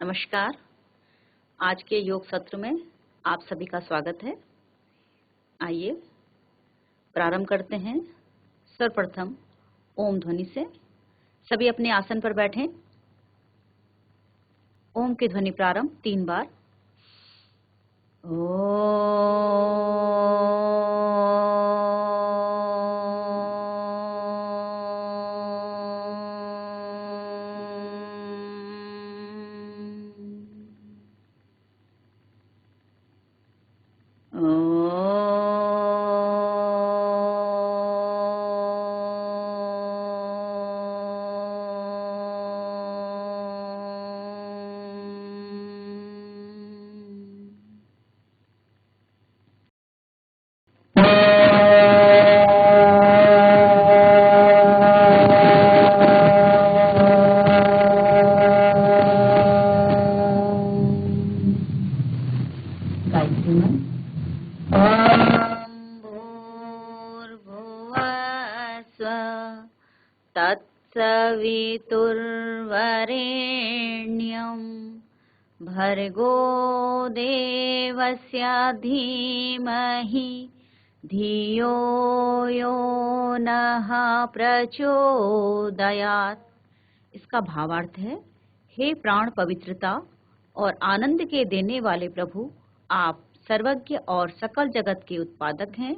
नमस्कार। आज के योग सत्र में आप सभी का स्वागत है। आइए प्रारंभ करते हैं। सर्वप्रथम ओम ध्वनि से सभी अपने आसन पर बैठें। ओम की ध्वनि प्रारंभ 3 बार। तत्सवितुर्वरेण्यं भर्गो देवस्य धीमहि धियो यो नः प्रचोदयात्। इसका भावार्थ है, हे प्राण पवित्रता और आनंद के देने वाले प्रभु, आप सर्वज्ञ और सकल जगत के उत्पादक हैं।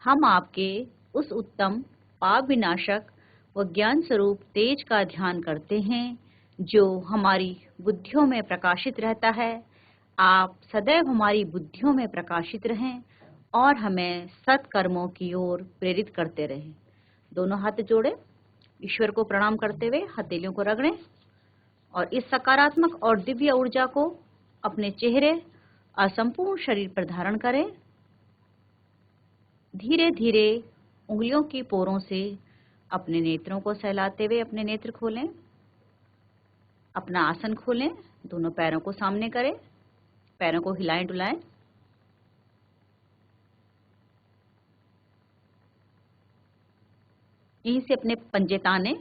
हम आपके उस उत्तम पाप विनाशक व ज्ञान स्वरूप तेज का ध्यान करते हैं जो हमारी बुद्धियों में प्रकाशित रहता है। आप सदैव हमारी बुद्धियों में प्रकाशित रहें और हमें सत्कर्मों की ओर प्रेरित करते रहें। दोनों हाथ जोड़े ईश्वर को प्रणाम करते हुए हथेलियों को रगड़ें और इस सकारात्मक और दिव्य ऊर्जा को अपने चेहरे और संपूर्ण शरीर पर धारण करें। धीरे धीरे उंगलियों की पोरों से अपने नेत्रों को सहलाते हुए अपने नेत्र खोलें। अपना आसन खोलें, दोनों पैरों को सामने करें, पैरों को हिलाएं डुलाएं। यहीं से अपने पंजे ताने,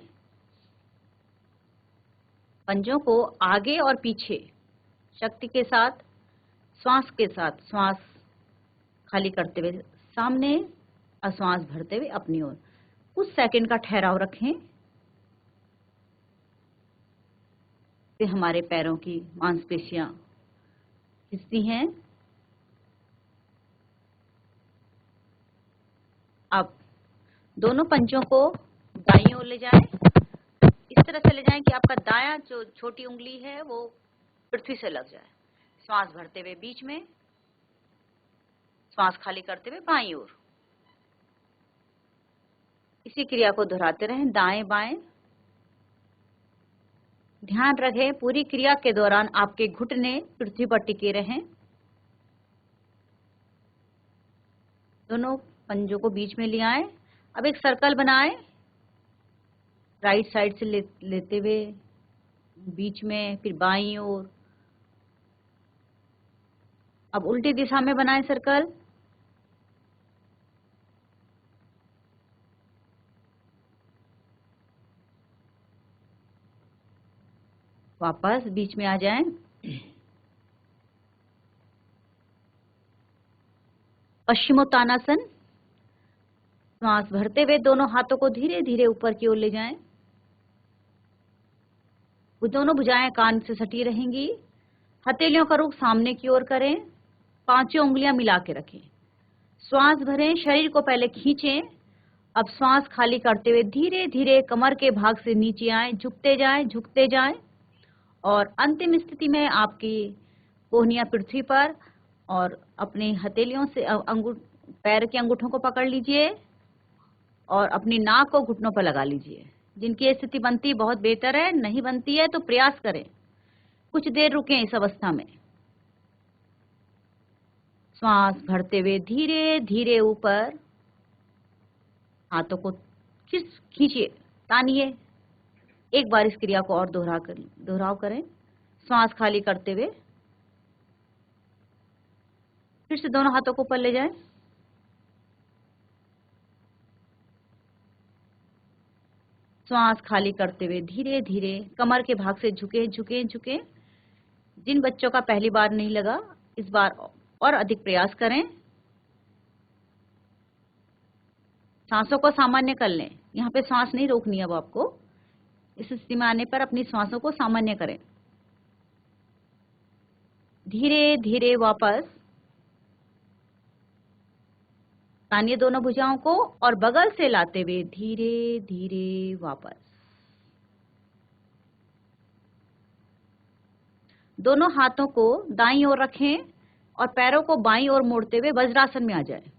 पंजों को आगे और पीछे शक्ति के साथ श्वास खाली करते हुए सामने और श्वास भरते हुए अपनी ओर कुछ सेकंड का ठहराव रखें। से हमारे पैरों की मांसपेशियां खिंचती हैं। अब दोनों पंजों को दाईं ओर ले जाएं। इस तरह से ले जाएं कि आपका दायां जो छोटी उंगली है वो पृथ्वी से लग जाए। श्वास भरते हुए बीच में, श्वास खाली करते हुए बाईं ओर। इसी क्रिया को दोहराते रहें, दाएं बाएं। ध्यान रखें, पूरी क्रिया के दौरान आपके घुटने पृथ्वी पर टिके रहें। दोनों पंजों को बीच में ले आए। अब एक सर्कल बनाएं, राइट साइड से लेते हुए बीच में, फिर बाईं ओर। अब उल्टी दिशा में बनाएं सर्कल। वापस बीच में आ जाएं। पश्चिमोत्तानासन। श्वास भरते हुए दोनों हाथों को धीरे धीरे ऊपर की ओर ले जाएं। वो दोनों भुजाएं कान से सटी रहेंगी। हथेलियों का रुख सामने की ओर करें। पांचों उंगलियां मिला के रखें। श्वास भरें, शरीर को पहले खींचें। अब श्वास खाली करते हुए धीरे धीरे कमर के भाग से नीचे आए, झुकते जाएं और अंतिम स्थिति में आपकी कोहनियां पृथ्वी पर और अपनी हथेलियों से पैर के अंगूठों को पकड़ लीजिए और अपनी नाक को घुटनों पर लगा लीजिए। जिनकी स्थिति बनती बहुत बेहतर है, नहीं बनती है तो प्रयास करें। कुछ देर रुकें इस अवस्था में। श्वास भरते हुए धीरे धीरे ऊपर, हाथों को खींचिए, तानिए। एक बार इस क्रिया को और दोहराव करें। श्वास खाली करते हुए फिर से दोनों हाथों को ऊपर ले जाएं। श्वास खाली करते हुए धीरे धीरे कमर के भाग से झुके। जिन बच्चों का पहली बार नहीं लगा, इस बार और अधिक प्रयास करें। सांसों को सामान्य कर लें। यहाँ पे सांस नहीं रोकनी अब आपको। इस स्थिति में आने पर अपनी सांसों को सामान्य करें। धीरे धीरे वापस तानिए दोनों भुजाओं को और बगल से लाते हुए धीरे धीरे वापस। दोनों हाथों को दाईं ओर रखें और पैरों को बाईं ओर मोड़ते हुए वज्रासन में आ जाएं।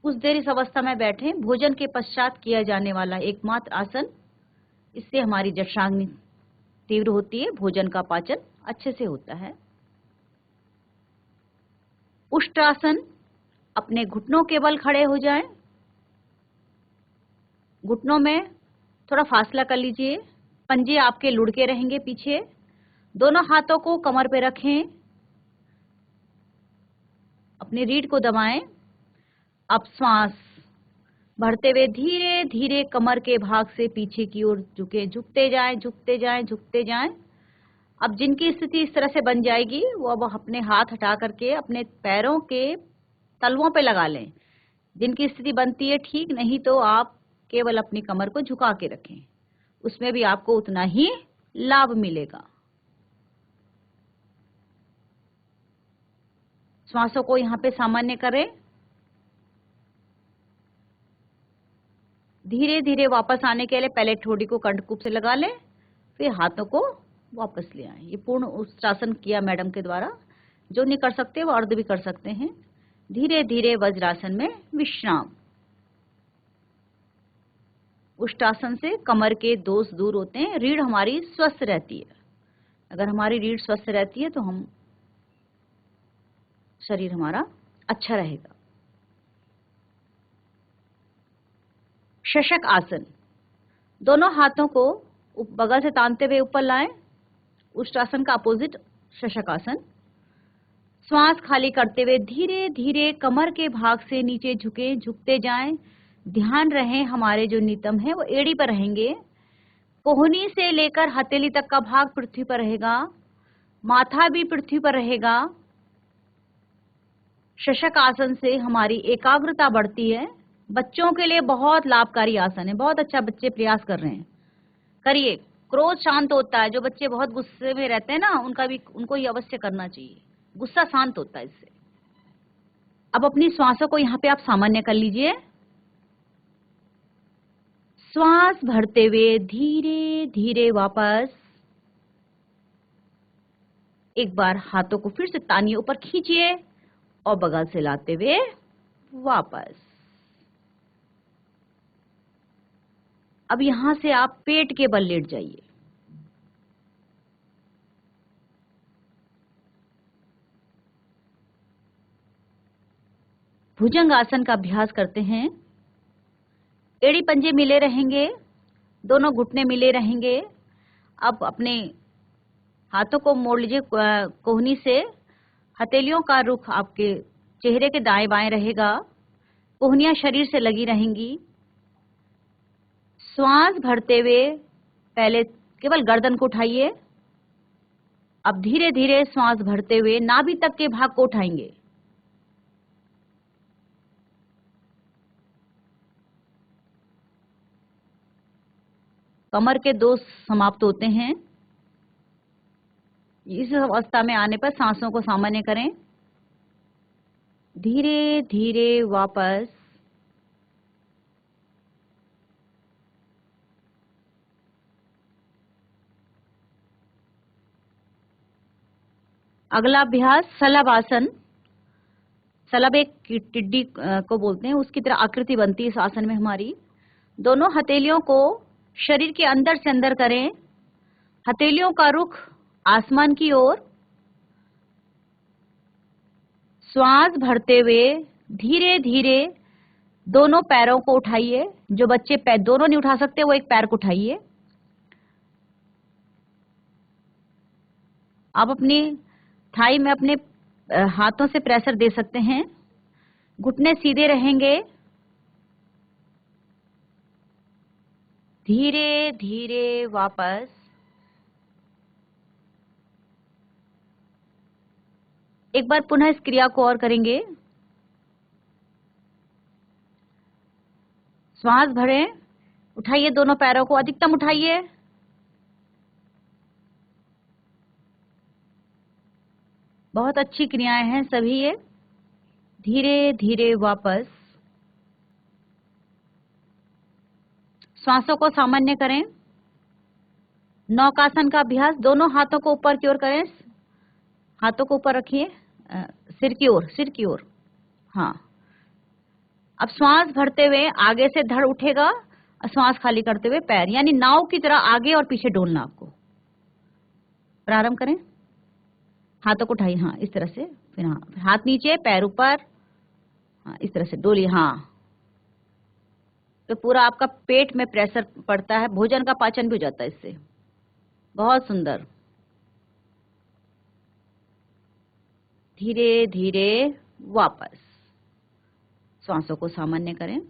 कुछ देर इस अवस्था में बैठें। भोजन के पश्चात किया जाने वाला एकमात्र आसन। इससे हमारी जठराग्नि तीव्र होती है, भोजन का पाचन अच्छे से होता है। उष्ट्रासन। अपने घुटनों के बल खड़े हो जाएं। घुटनों में थोड़ा फासला कर लीजिए। पंजे आपके लुढ़के रहेंगे पीछे। दोनों हाथों को कमर पे रखें। अपनी रीढ़ को दबाएं। अब श्वास भरते हुए धीरे धीरे कमर के भाग से पीछे की ओर झुके, झुकते जाएं, झुकते जाएं, झुकते जाएं। अब जिनकी स्थिति इस तरह से बन जाएगी वो अब अपने हाथ हटा करके अपने पैरों के तलवों पे लगा लें। जिनकी स्थिति बनती है ठीक, नहीं तो आप केवल अपनी कमर को झुका के रखें, उसमें भी आपको उतना ही लाभ मिलेगा। श्वासों को यहाँ पे सामान्य करें। धीरे धीरे वापस आने के लिए पहले ठोड़ी को कंठकूप से लगा लें, फिर हाथों को वापस ले आएं। ये पूर्ण उष्ट्रासन किया मैडम के द्वारा। जो नहीं कर सकते वो अर्ध भी कर सकते हैं। धीरे धीरे वज्रासन में विश्राम। उष्ट्रासन से कमर के दोष दूर होते हैं, रीढ़ हमारी स्वस्थ रहती है। अगर हमारी रीढ़ स्वस्थ रहती है तो हम शरीर हमारा अच्छा रहेगा। शशक आसन। दोनों हाथों को बगल से तानते हुए ऊपर लाएं। उष्ट्रासन का अपोजिट शशक आसन। श्वास खाली करते हुए धीरे धीरे कमर के भाग से नीचे झुके, झुकते जाएं। ध्यान रहे हमारे जो नितंब है वो एड़ी पर रहेंगे। कोहनी से लेकर हथेली तक का भाग पृथ्वी पर रहेगा, माथा भी पृथ्वी पर रहेगा। शशक आसन से हमारी एकाग्रता बढ़ती है। बच्चों के लिए बहुत लाभकारी आसन है। बहुत अच्छा, बच्चे प्रयास कर रहे हैं, करिए। क्रोध शांत होता है। जो बच्चे बहुत गुस्से में रहते हैं ना, उनको ये अवश्य करना चाहिए। गुस्सा शांत होता है इससे। अब अपनी श्वासों को यहाँ पे आप सामान्य कर लीजिए। श्वास भरते हुए धीरे धीरे वापस। एक बार हाथों को फिर से तानिए ऊपर खींचिए और बगल से लाते हुए वापस। अब यहां से आप पेट के बल लेट जाइए। भुजंग आसन का अभ्यास करते हैं। एड़ी पंजे मिले रहेंगे, दोनों घुटने मिले रहेंगे। अब अपने हाथों को मोड़ लीजिए कोहनी से। हथेलियों का रुख आपके चेहरे के दाएं बाएं रहेगा। कोहनियां शरीर से लगी रहेंगी। श्वास भरते हुए पहले केवल गर्दन को उठाइए। अब धीरे धीरे श्वास भरते हुए नाभि तक के भाग को उठाएंगे। कमर के दोष समाप्त होते हैं। इस अवस्था में आने पर सांसों को सामान्य करें। धीरे धीरे वापस। अगला अभ्यास सलभ आसन। सलभ एक टिड्डी को बोलते हैं, उसकी तरह आकृति बनती है इस आसन में हमारी। दोनों हथेलियों को शरीर के अंदर से अंदर करें। हथेलियों का रुख आसमान की ओर। श्वास भरते हुए धीरे धीरे दोनों पैरों को उठाइए। जो बच्चे पैर दोनों नहीं उठा सकते वो एक पैर को उठाइए। आप अपनी थाई में अपने हाथों से प्रेशर दे सकते हैं। घुटने सीधे रहेंगे। धीरे धीरे वापस। एक बार पुनः इस क्रिया को और करेंगे। श्वास भरें, उठाइए दोनों पैरों को, अधिकतम उठाइए। बहुत अच्छी क्रियाएं हैं सभी ये। धीरे धीरे वापस। श्वासों को सामान्य करें। नौकासन का अभ्यास, दोनों हाथों को ऊपर की ओर करें। हाथों को ऊपर रखिए, सिर की ओर, सिर की ओर। हाँ, अब श्वास भरते हुए आगे से धड़ उठेगा, श्वास खाली करते हुए पैर, यानी नाव की तरह आगे और पीछे डोलना आपको। प्रारंभ करें। हाथों को उठाइए, हाँ इस तरह से, फिर हाँ, फिर हाथ नीचे, पैर ऊपर, हाँ इस तरह से डोलिए। हाँ, तो पूरा आपका पेट में प्रेशर पड़ता है, भोजन का पाचन भी हो जाता है इससे। बहुत सुंदर। धीरे धीरे वापस। श्वासों को सामान्य करें।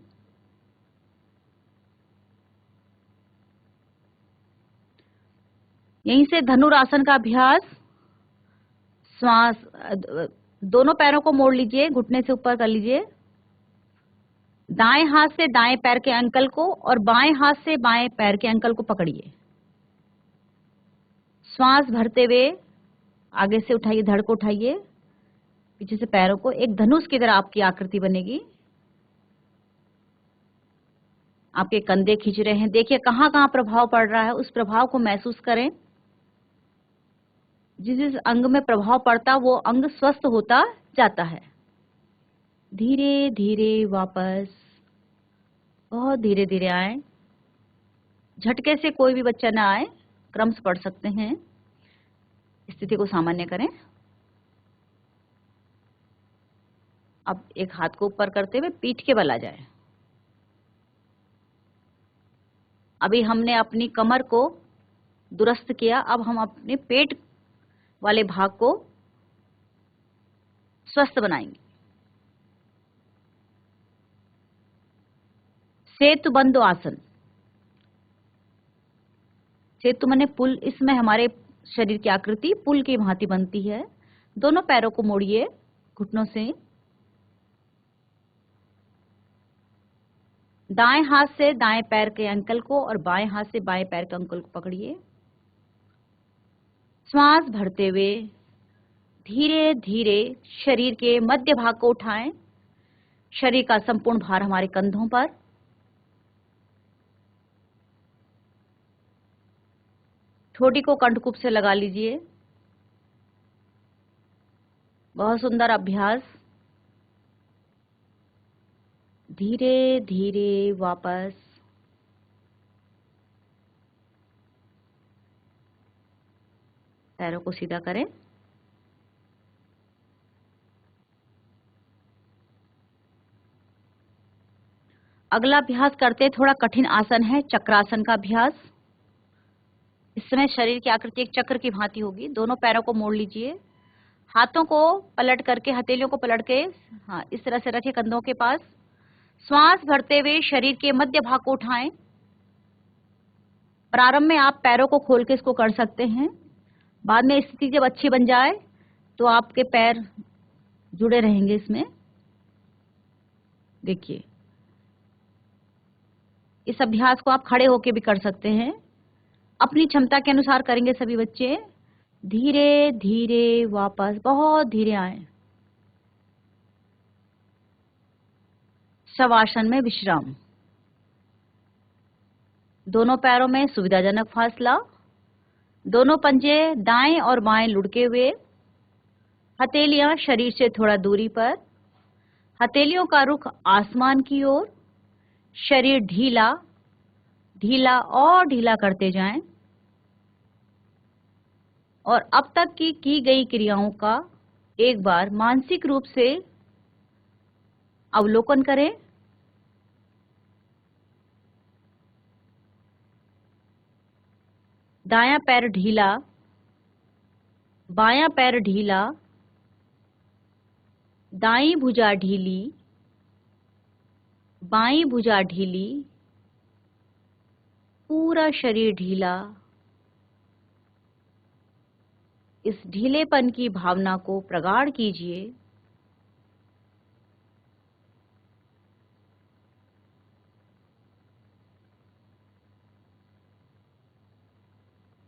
यहीं से धनुरासन का अभ्यास। श्वास, दोनों पैरों को मोड़ लीजिए, घुटने से ऊपर कर लीजिए। दाएं हाथ से दाएं पैर के अंकल को और बाएं हाथ से बाएं पैर के अंकल को पकड़िए। श्वास भरते हुए आगे से उठाइए, धड़ को उठाइए, पीछे से पैरों को, एक धनुष की तरह आपकी आकृति बनेगी। आपके कंधे खींच रहे हैं, देखिए कहाँ कहाँ प्रभाव पड़ रहा है, उस प्रभाव को महसूस करें। जिस जिस अंग में प्रभाव पड़ता वो अंग स्वस्थ होता जाता है। धीरे धीरे वापस। बहुत धीरे धीरे आए, झटके से कोई भी बच्चा ना आए, क्रम से पढ़ सकते हैं। स्थिति को सामान्य करें। अब एक हाथ को ऊपर करते हुए पीठ के बल आ जाए। अभी हमने अपनी कमर को दुरुस्त किया, अब हम अपने पेट वाले भाग को स्वस्थ बनाएंगे। सेतु बंधु आसन। सेतु माने पुल, इसमें हमारे शरीर की आकृति पुल की भांति बनती है। दोनों पैरों को मोड़िए घुटनों से। दाएं हाथ से दाएं पैर के अंकल को और बाएं हाथ से बाएं पैर के अंकल को पकड़िए। श्वास भरते हुए धीरे धीरे शरीर के मध्य भाग को उठाएं। शरीर का संपूर्ण भार हमारे कंधों पर। ठोड़ी को कंठकूप से लगा लीजिए। बहुत सुंदर अभ्यास। धीरे धीरे वापस। पैरों को सीधा करें। अगला अभ्यास करते हैं, थोड़ा कठिन आसन है, चक्रासन का अभ्यास। इसमें शरीर की आकृति एक चक्र की भांति होगी। दोनों पैरों को मोड़ लीजिए, हाथों को पलट करके, हथेलियों को पलट के, हाँ इस तरह से रखें कंधों के पास। श्वास भरते हुए शरीर के मध्य भाग को उठाएं। प्रारंभ में आप पैरों को खोल के इसको कर सकते हैं, बाद में स्थिति जब अच्छी बन जाए तो आपके पैर जुड़े रहेंगे इसमें। देखिए, इस अभ्यास को आप खड़े होके भी कर सकते हैं, अपनी क्षमता के अनुसार करेंगे सभी बच्चे। धीरे धीरे वापस, बहुत धीरे आए। शवासन में विश्राम। दोनों पैरों में सुविधाजनक फासला। दोनों पंजे दाएं और बाएं लुढ़के हुए। हथेलियां शरीर से थोड़ा दूरी पर। हथेलियों का रुख आसमान की ओर। शरीर ढीला ढीला और ढीला करते जाएं। और अब तक की गई क्रियाओं का एक बार मानसिक रूप से अवलोकन करें। दायां पैर ढीला, बायां पैर ढीला, दाईं भुजा ढीली, बाईं भुजा ढीली, पूरा शरीर ढीला। इस ढीलेपन की भावना को प्रगाढ़ कीजिए।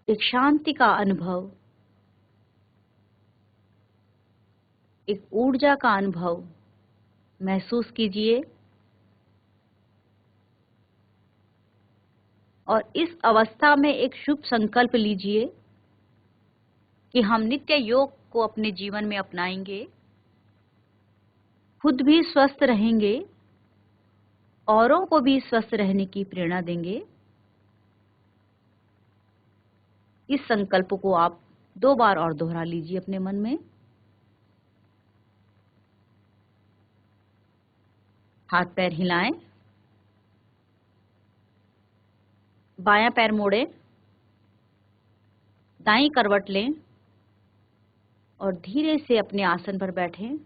एक शांति का अनुभव, एक ऊर्जा का अनुभव महसूस कीजिए। और इस अवस्था में एक शुभ संकल्प लीजिए कि हम नित्य योग को अपने जीवन में अपनाएंगे, खुद भी स्वस्थ रहेंगे, औरों को भी स्वस्थ रहने की प्रेरणा देंगे। इस संकल्प को आप 2 बार और दोहरा लीजिए अपने मन में। हाथ पैर हिलाएं, बायां पैर मोड़ें, दाईं करवट लें और धीरे से अपने आसन पर बैठें।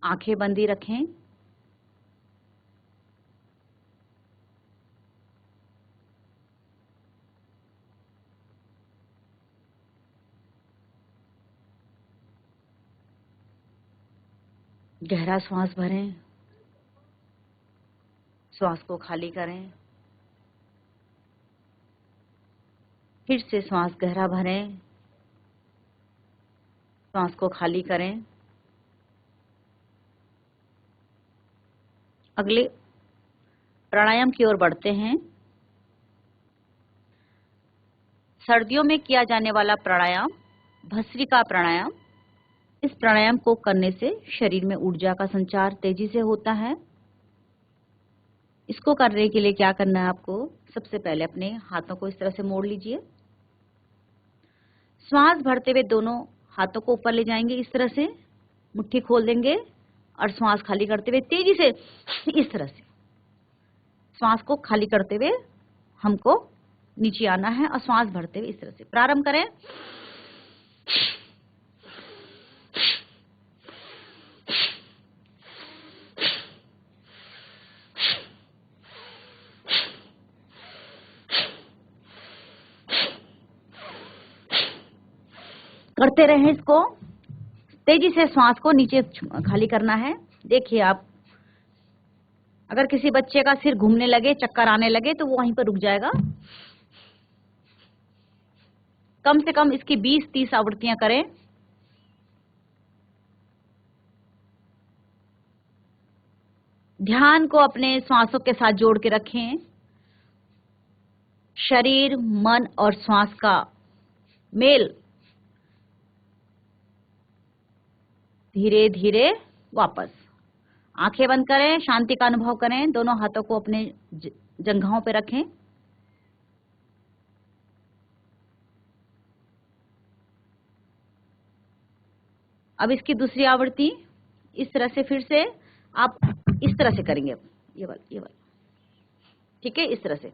आंखें बंदी रखें। गहरा श्वास भरें, श्वास को खाली करें। फिर से श्वास गहरा भरें, श्वास को खाली करें। अगले प्राणायाम की ओर बढ़ते हैं। सर्दियों में किया जाने वाला प्राणायाम भस्त्रिका प्राणायाम। इस प्राणायाम को करने से शरीर में ऊर्जा का संचार तेजी से होता है। इसको करने के लिए क्या करना है आपको? सबसे पहले अपने हाथों को इस तरह से मोड़ लीजिए। श्वास भरते हुए दोनों हाथों को ऊपर ले जाएंगे, इस तरह से मुट्ठी खोल देंगे और श्वास खाली करते हुए तेजी से इस तरह से श्वास को खाली करते हुए हमको नीचे आना है और श्वास भरते हुए इस तरह से प्रारंभ करें। करते रहें इसको, तेजी से श्वास को नीचे खाली करना है। देखिए, आप अगर किसी बच्चे का सिर घूमने लगे, चक्कर आने लगे, तो वो वहीं पर रुक जाएगा। कम से कम इसकी 20-30 आवृत्तियां करें। ध्यान को अपने श्वासों के साथ जोड़ के रखें। शरीर, मन और श्वास का मेल। धीरे धीरे वापस आंखें बंद करें, शांति का अनुभव करें। दोनों हाथों को अपने जंघाओं पे रखें। अब इसकी दूसरी आवृत्ति इस तरह से, फिर से आप इस तरह से करेंगे। ये वाला, ठीक है, इस तरह से।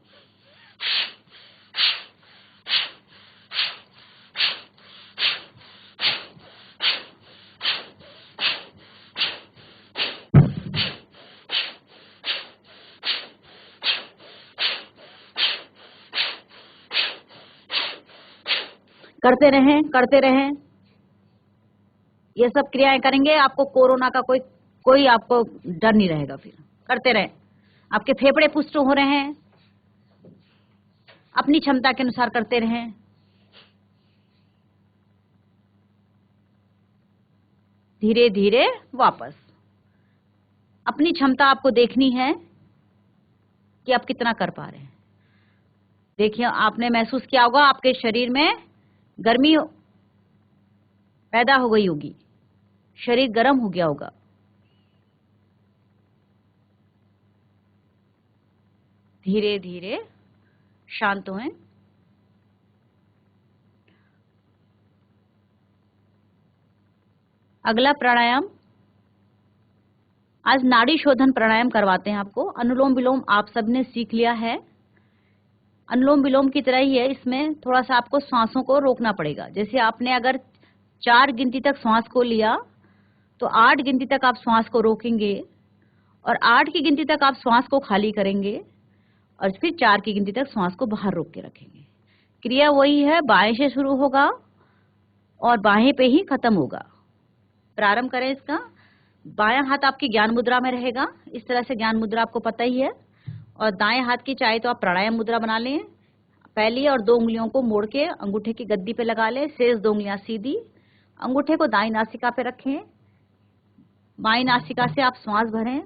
करते रहें, करते रहें। ये सब क्रियाएं करेंगे, आपको कोरोना का कोई आपको डर नहीं रहेगा। फिर करते रहें। आपके फेफड़े पुष्ट हो रहे हैं, अपनी क्षमता के अनुसार करते रहें। धीरे धीरे वापस। अपनी क्षमता आपको देखनी है कि आप कितना कर पा रहे हैं। देखिए, आपने महसूस किया होगा आपके शरीर में गर्मी पैदा हो गई होगी, शरीर गर्म हो गया होगा। धीरे धीरे शांत हों। अगला प्राणायाम, आज नाड़ी शोधन प्राणायाम करवाते हैं आपको। अनुलोम विलोम आप सबने सीख लिया है। अनुलोम विलोम की तरह ही है, इसमें थोड़ा सा आपको सांसों को रोकना पड़ेगा। जैसे आपने अगर 4 गिनती तक श्वास को लिया, तो 8 गिनती तक आप श्वास को रोकेंगे और 8 की गिनती तक आप श्वास को खाली करेंगे और फिर 4 की गिनती तक श्वास को बाहर रोक के रखेंगे। क्रिया वही है, बाएं से शुरू होगा और बाएं पे ही खत्म होगा। प्रारंभ करें इसका। बायां हाथ आपकी ज्ञान मुद्रा में रहेगा, इस तरह से ज्ञान मुद्रा आपको पता ही है। और दाएं हाथ की चाहे तो आप प्राणायाम मुद्रा बना लें। पहली और 2 उंगलियों को मोड़ के अंगूठे की गद्दी पे लगा लें, शेष 2 उंगलियां सीधी। अंगूठे को दाईं नासिका पे रखें, बाईं नासिका से आप श्वास भरें।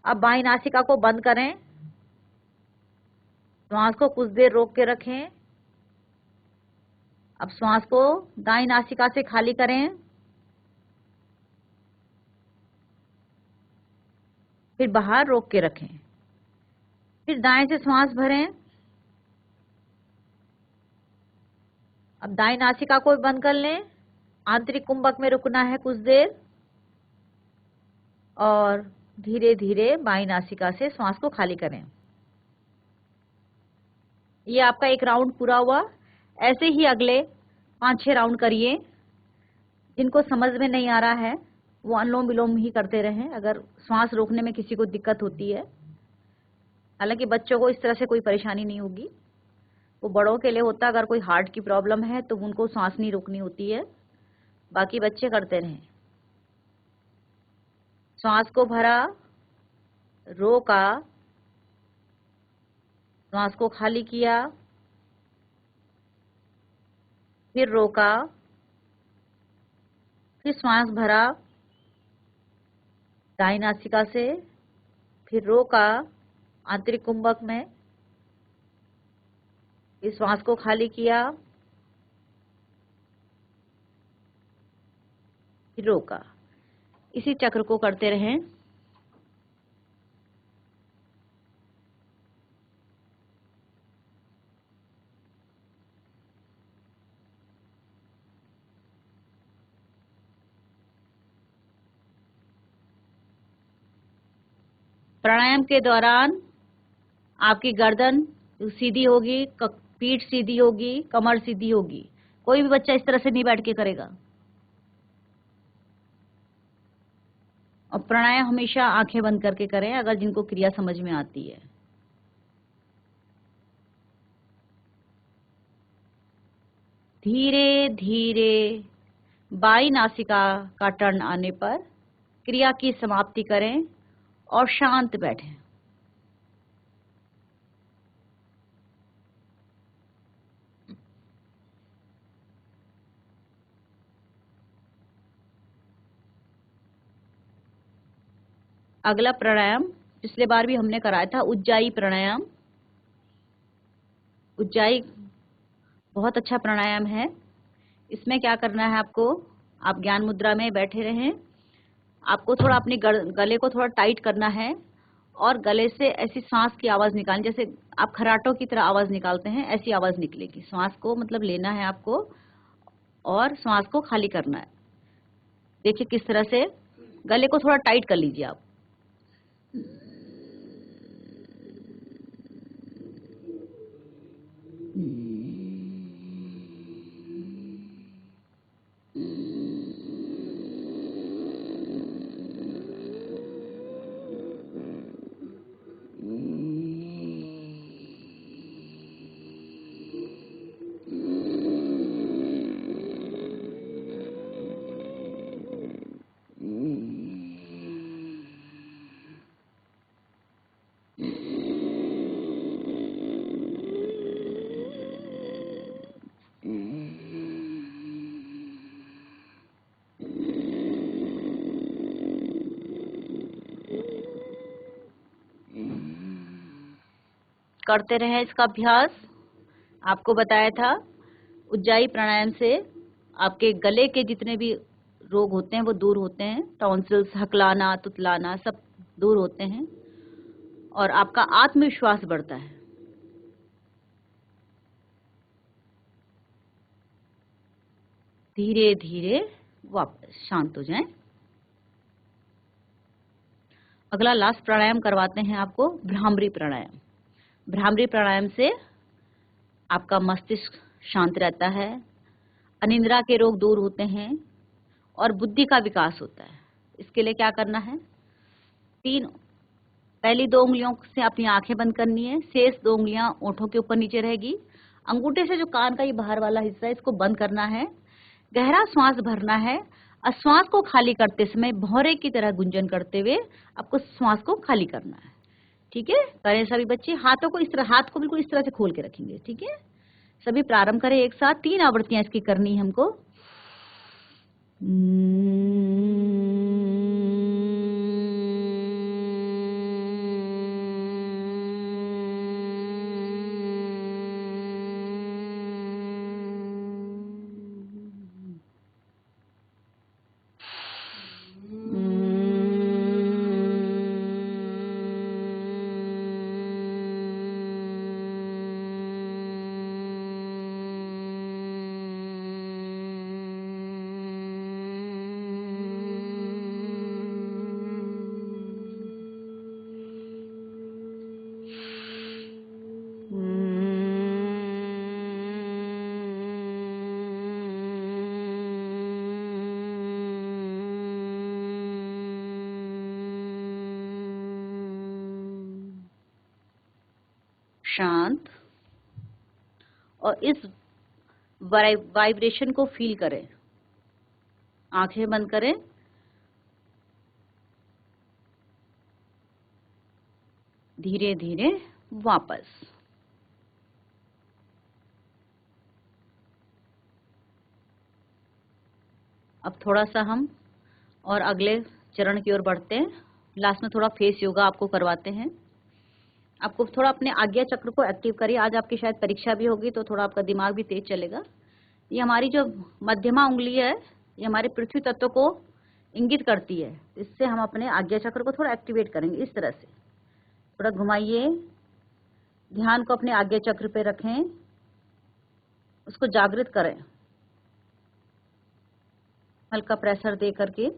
अब बाईं नासिका को बंद करें, श्वास को कुछ देर रोक के रखें। अब श्वास को दाईं नासिका से खाली करें, फिर बाहर रोक के रखें। फिर दाएं से श्वास भरें। अब दाईं नासिका को बंद कर लें, आंतरिक कुंभक में रुकना है कुछ देर और धीरे धीरे बाईं नासिका से श्वास को खाली करें। ये आपका एक राउंड पूरा हुआ। ऐसे ही अगले 5-6 राउंड करिए। जिनको समझ में नहीं आ रहा है वो अनुलोम विलोम ही करते रहें, अगर श्वास रोकने में किसी को दिक्कत होती है। हालांकि बच्चों को इस तरह से कोई परेशानी नहीं होगी, वो बड़ों के लिए होता है। अगर कोई हार्ट की प्रॉब्लम है तो उनको सांस नहीं रोकनी होती है, बाकी बच्चे करते रहें। श्वास को भरा, रोका, श्वास को खाली किया, फिर रोका, फिर श्वास भरा दाईं नासिका से, फिर रोका आंतरिक कुंभक में, फिर श्वास को खाली किया, फिर रोका। इसी चक्र को करते रहें। प्राणायाम के दौरान आपकी गर्दन सीधी होगी, पीठ सीधी होगी, कमर सीधी होगी। कोई भी बच्चा इस तरह से नहीं बैठ के करेगा। और प्राणायाम हमेशा आंखें बंद करके करें अगर जिनको क्रिया समझ में आती है। धीरे धीरे बाईं नासिका का टर्न आने पर क्रिया की समाप्ति करें और शांत बैठें। अगला प्राणायाम पिछले बार भी हमने कराया था, उज्जाई प्राणायाम। उज्जाई बहुत अच्छा प्राणायाम है। इसमें क्या करना है आपको, आप ज्ञान मुद्रा में बैठे रहें। आपको थोड़ा अपने गले को थोड़ा टाइट करना है और गले से ऐसी सांस की आवाज निकालनी, जैसे आप खराटों की तरह आवाज निकालते हैं, ऐसी आवाज निकलेगी। श्वास को मतलब लेना है आपको और श्वास को खाली करना है। देखिए किस तरह से, गले को थोड़ा टाइट कर लीजिए आप। करते रहें इसका अभ्यास। आपको बताया था उज्जाई प्राणायाम से आपके गले के जितने भी रोग होते हैं वो दूर होते हैं। टॉन्सिल्स, हकलाना, तुतलाना सब दूर होते हैं और आपका आत्मविश्वास बढ़ता है। धीरे धीरे वापस शांत हो जाएं। अगला लास्ट प्राणायाम करवाते हैं आपको, भ्रामरी प्राणायाम। भ्रामरी प्राणायाम से आपका मस्तिष्क शांत रहता है, अनिद्रा के रोग दूर होते हैं और बुद्धि का विकास होता है। इसके लिए क्या करना है, 3 पहली 2 उंगलियों से अपनी आंखें बंद करनी है, शेष 2 उंगलियां ओंठों के ऊपर नीचे रहेगी। अंगूठे से जो कान का ये बाहर वाला हिस्सा है इसको बंद करना है। गहरा श्वास भरना है और श्वास को खाली करते समय भौरे की तरह गुंजन करते हुए आपको श्वास को खाली करना है। ठीक है, करें सभी बच्चे। हाथों को इस तरह, हाथ को बिल्कुल इस तरह से खोल के रखेंगे। ठीक है, सभी प्रारंभ करें एक साथ। 3 आवृत्तियां इसकी करनी है हमको। शांत, और इस वाइब्रेशन को फील करें। आंखें बंद करें। धीरे धीरे वापस। अब थोड़ा सा हम और अगले चरण की ओर बढ़ते हैं। लास्ट में थोड़ा फेस योगा आपको करवाते हैं। आपको थोड़ा अपने आज्ञा चक्र को एक्टिव करिए। आज आपकी शायद परीक्षा भी होगी तो थोड़ा आपका दिमाग भी तेज चलेगा। ये हमारी जो मध्यमा उंगली है ये हमारे पृथ्वी तत्व को इंगित करती है। इससे हम अपने आज्ञा चक्र को थोड़ा एक्टिवेट करेंगे। इस तरह से थोड़ा घुमाइए, ध्यान को अपने आज्ञा चक्र पे रखें, उसको जागृत करें हल्का प्रेशर दे करके।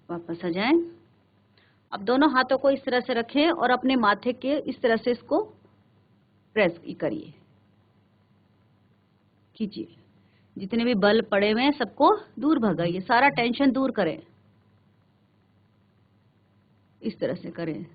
वापस आ जाएं। अब दोनों हाथों को इस तरह से रखें और अपने माथे के इस तरह से इसको प्रेस करिए, खींचिए। जितने भी बल पड़े हुए हैं सबको दूर भगाइए, सारा टेंशन दूर करें। इस तरह से करें।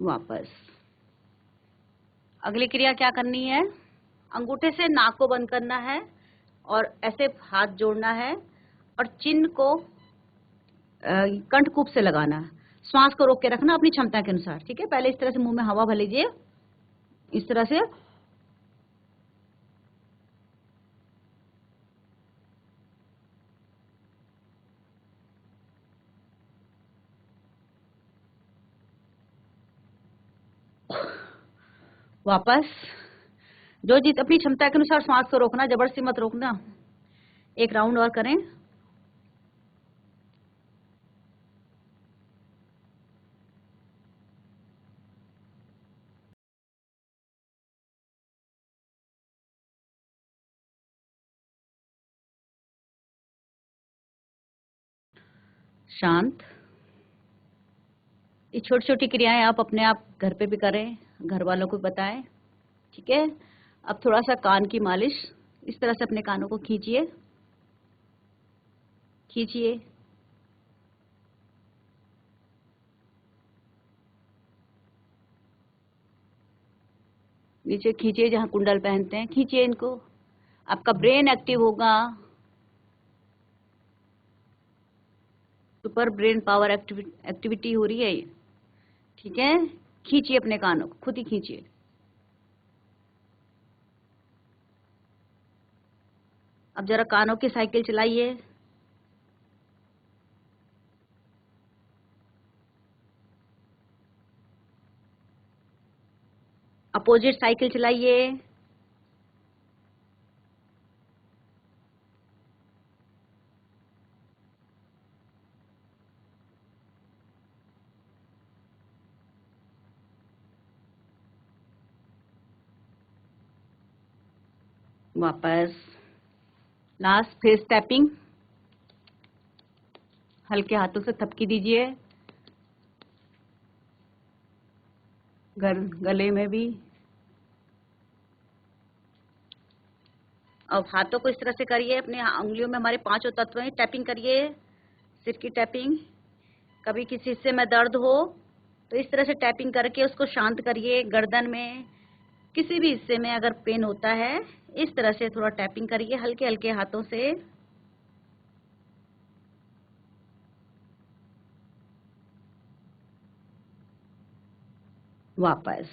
वापस। अगली क्रिया क्या करनी है? अंगूठे से नाक को बंद करना है और ऐसे हाथ जोड़ना है और चिन्ह को कंठकूप से लगाना है। श्वास को रोक के रखना अपनी क्षमता के अनुसार। ठीक है, पहले इस तरह से मुंह में हवा भर लीजिए, इस तरह से। वापस। जो जीत अपनी क्षमता के अनुसार श्वास को रोकना, जबरदस्ती मत रोकना। एक राउंड और करें। शांत। ये छोटी छोटी क्रियाएं आप अपने आप घर पे भी करें, घर वालों को बताएं। ठीक है, अब थोड़ा सा कान की मालिश। इस तरह से अपने कानों को खींचिए, खींचिए। नीचे खींचिए, जहां कुंडल पहनते हैं खींचिए इनको। आपका ब्रेन एक्टिव होगा। सुपर ब्रेन पावर एक्टिविटी हो रही है ये। ठीक है, खींचिए अपने कानों को, खुद ही खींचिए। अब जरा कानों की साइकिल चलाइए। अपोजिट साइकिल चलाइए। वापस लास्ट, फिर स्टेपिंग। हल्के हाथों से थपकी दीजिए, गले में भी। अब हाथों को इस तरह से करिए, अपने उंगलियों में हमारे पांचों तत्व हैं, टैपिंग करिए, सिर की टैपिंग। कभी किसी हिस्से में दर्द हो तो इस तरह से टैपिंग करके उसको शांत करिए। गर्दन में किसी भी हिस्से में अगर पेन होता है, इस तरह से थोड़ा टैपिंग करिए हल्के हल्के हाथों से। वापस।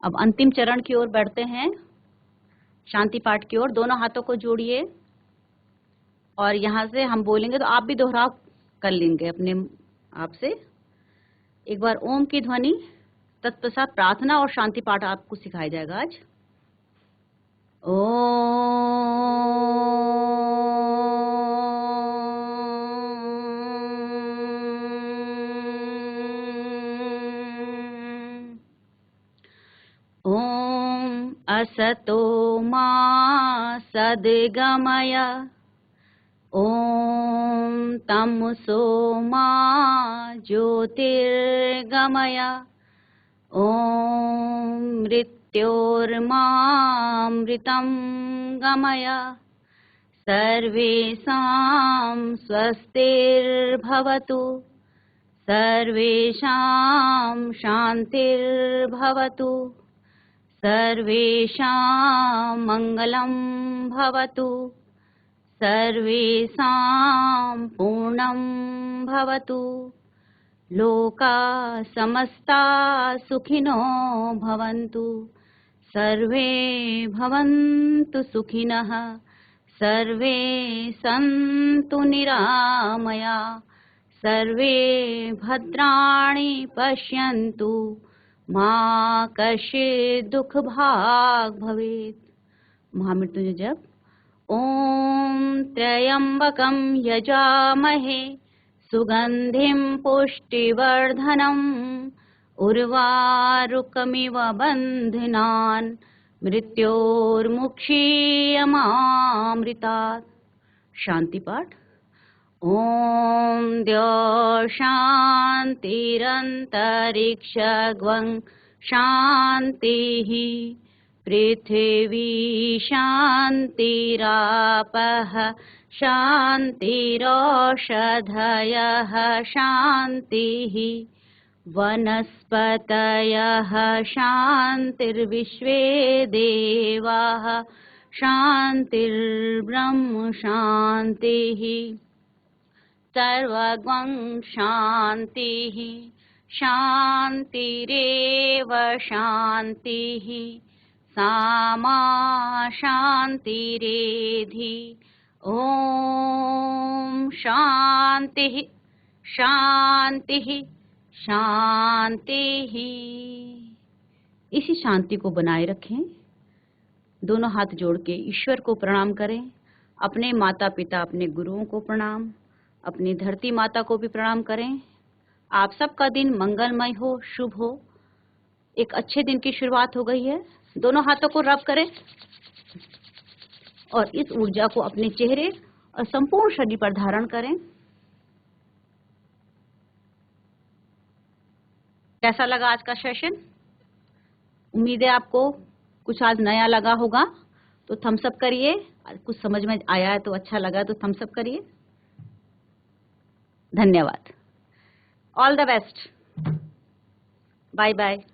अब अंतिम चरण की ओर बढ़ते हैं, शांति पाठ की ओर। दोनों हाथों को जोड़िए और यहाँ से हम बोलेंगे तो आप भी दोहराव कर लेंगे अपने आप से। एक बार ओम की ध्वनि, तत्पश्चात प्रार्थना और शांति पाठ आपको सिखाया जाएगा आज। ओम असतो मा सद्गमय, ओम तमसो मा ज्योतिर्गमय, ओम मृत्योर्मामृतं गमय। सर्वेषां स्वस्तिर्भवतु, सर्वेषां शान्तिर्भवतु, सर्वेषां मङ्गलं भवतु, सर्वेषां पूर्णं भवतु। लोका समस्ता सुखिनो भवन्तु, सर्वे भवन्तु सुखिनः, सर्वे सन्तु निरामया, सर्वे भद्राणि पश्यन्तु, मा कश्चित् दुःखभाग् भवेत्। महामृत्युंजय जप। ओम त्र्यंबकं यजामहे सुगंधिं पुष्टिवर्धनम्, उर्वारुकमिव बन्धनान् मृत्योर्मुक्षीयमामृतात्। शांति पाठ। ओम द्यौः शान्तिरन्तरिक्षगं शान्तिः, पृथिवी शान्तिरापः शान्तिरोषधयः शान्तिः, वनस्पतयः शान्तिर्विश्वे देवाः शान्तिर्ब्रह्म शान्तिः। सर्वगं शान्तिः, शान्तिरेव शान्तिः, सामा शान्तिरेधि। ओम शान्तिः शान्तिः शान्तिः। इसी शांति को बनाए रखें। दोनों हाथ जोड़ के ईश्वर को प्रणाम करें, अपने माता पिता अपने गुरुओं को प्रणाम, अपनी धरती माता को भी प्रणाम करें। आप सबका दिन मंगलमय हो, शुभ हो। एक अच्छे दिन की शुरुआत हो गई है। दोनों हाथों को रब करें और इस ऊर्जा को अपने चेहरे और संपूर्ण शरीर पर धारण करें। कैसा लगा आज का सेशन? उम्मीद है आपको कुछ आज नया लगा होगा। तो थम्स अप करिए। कुछ समझ में आया है तो अच्छा लगा तो थम्स अप करिए। धन्यवाद। All the best. Bye bye.